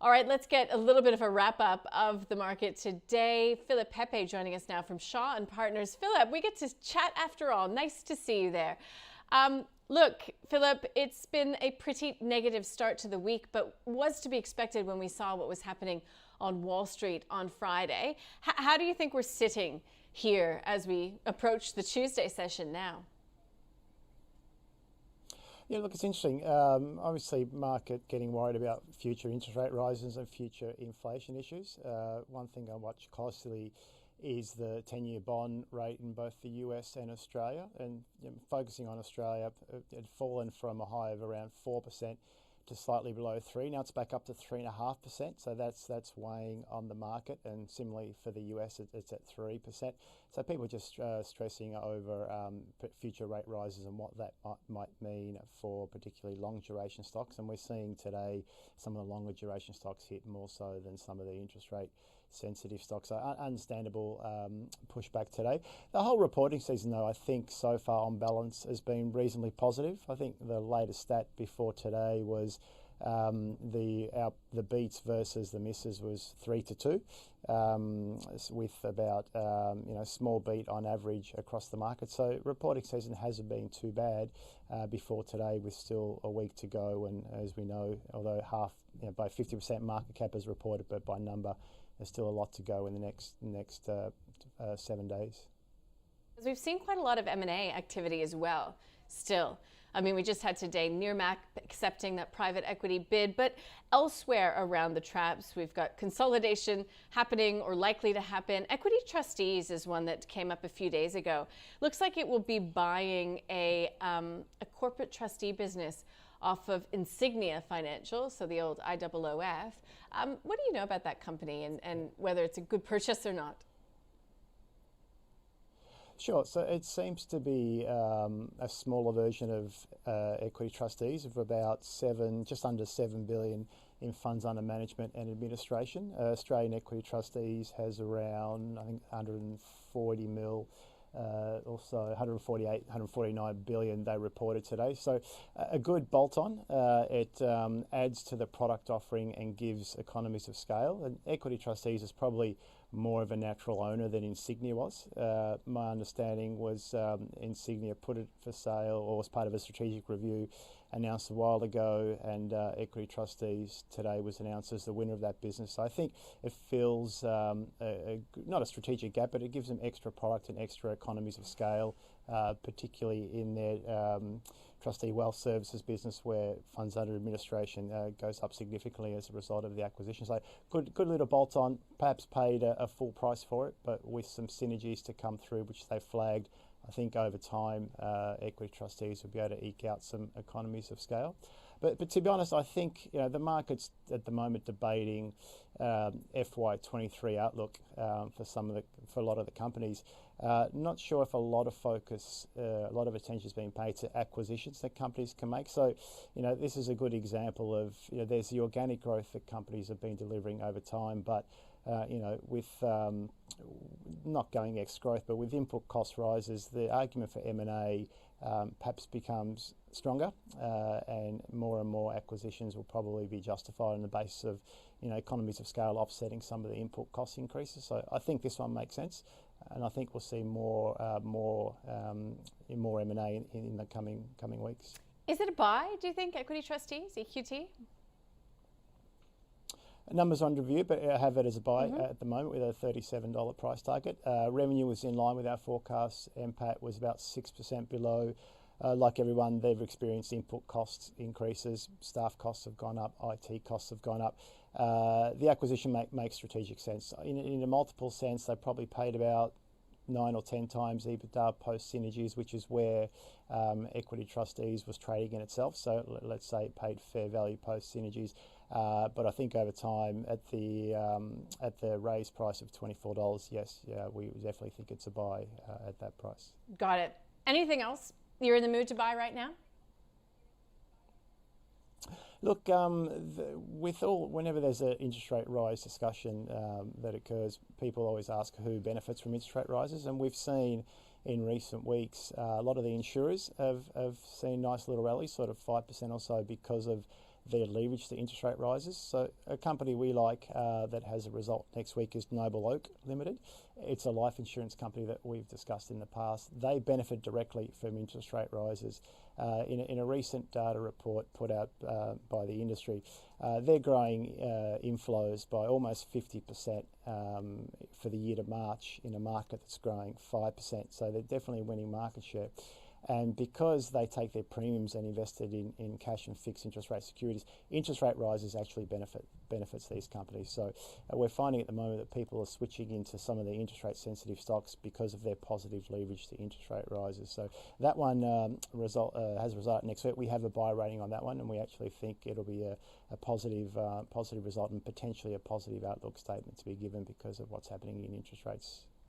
All right, let's get a little bit of a wrap up of the market today. Philip Pepe joining us now from Shaw and Partners. Philip, we get to chat after all. Nice to see you there. Look, Philip, it's been a pretty negative start to the week, but was to be expected when we saw what was happening on Wall Street on Friday. How do you think we're sitting here as we approach the Tuesday session now? Yeah, look, it's interesting. Obviously, market getting worried about future interest rate rises and future inflation issues. One thing I watch closely is the 10-year bond rate in both the US and Australia. And focusing on Australia, it had fallen from a high of around 4% to slightly below 3%. Now it's back up to 3.5%. So that's weighing on the market. And similarly for the US, it's at 3%. So people are just stressing over future rate rises and what that might mean for particularly long duration stocks. And we're seeing today some of the longer duration stocks hit more so than some of the interest rate sensitive stocks. So understandable pushback today. The whole reporting season, though, I think so far on balance has been reasonably positive. I think the latest stat before today was the beats versus the misses was 3-2, with about small beat on average across the market. So reporting season hasn't been too bad before today, with still a week to go. And as we know, although by 50% market cap is reported, but by number, there's still a lot to go in the next 7 days. We've seen quite a lot of M&A activity as well still. I mean, we just had today Nearmap accepting that private equity bid, but elsewhere around the traps, we've got consolidation happening or likely to happen. Equity Trustees is one that came up a few days ago. Looks like it will be buying a corporate trustee business off of Insignia Financial, so the old IOOF. What do you know about that company and whether it's a good purchase or not? Sure. So it seems to be a smaller version of Equity Trustees of about just under 7 billion in funds under management and administration. Australian Equity Trustees has around, I think, 140 mil. Also 148, 149 billion they reported today. So a good bolt-on. It adds to the product offering and gives economies of scale. And Equity Trustees is probably more of a natural owner than Insignia was. My understanding was Insignia put it for sale or was part of a strategic review announced a while ago, and Equity Trustees today was announced as the winner of that business. So I think it fills not a strategic gap, but it gives them extra product and extra economies of scale, particularly in their trustee wealth services business, where funds under administration goes up significantly as a result of the acquisition. So good little bolt-on, perhaps paid a full price for it, but with some synergies to come through, which they flagged. I think over time, Equity Trustees will be able to eke out some economies of scale. But to be honest, I think the market's at the moment debating FY23 outlook for a lot of the companies. Not sure if a lot of focus, a lot of attention is being paid to acquisitions that companies can make. So, this is a good example of, there's the organic growth that companies have been delivering over time, but with not going ex-growth, but with input cost rises, the argument for M&A perhaps becomes stronger, and more acquisitions will probably be justified on the basis of economies of scale offsetting some of the input cost increases. So I think this one makes sense, and I think we'll see more M&A in the coming weeks. Is it a buy, do you think, Equity Trustees, EQT? Numbers on review, but I have it as a buy at the moment with a $37 price target. Revenue was in line with our forecasts. NPAT was about 6% below. Like everyone, they've experienced input cost increases. Staff costs have gone up. IT costs have gone up. The acquisition makes strategic sense. In a multiple sense, they probably paid about 9 or 10 times EBITDA post synergies, which is where Equity Trustees was trading in itself. So let's say it paid fair value post synergies. But I think over time, at the raised price of $24, yes, we definitely think it's a buy at that price. Got it. Anything else you're in the mood to buy right now? Look, whenever there's an interest rate rise discussion that occurs, people always ask who benefits from interest rate rises, and we've seen in recent weeks a lot of the insurers have seen nice little rallies, sort of 5% or so, because of their leverage to interest rate rises. So a company we like that has a result next week is NobleOak Limited. It's a life insurance company that we've discussed in the past. They benefit directly from interest rate rises. In a recent data report put out by the industry, they're growing inflows by almost 50% for the year to March in a market that's growing 5%. So they're definitely winning market share. And because they take their premiums and invest it in cash and fixed interest rate securities, interest rate rises actually benefits these companies. So we're finding at the moment that people are switching into some of the interest rate sensitive stocks because of their positive leverage to interest rate rises. So that one has a result next week. We have a buy rating on that one, and we actually think it'll be a positive result and potentially a positive outlook statement to be given because of what's happening in interest rates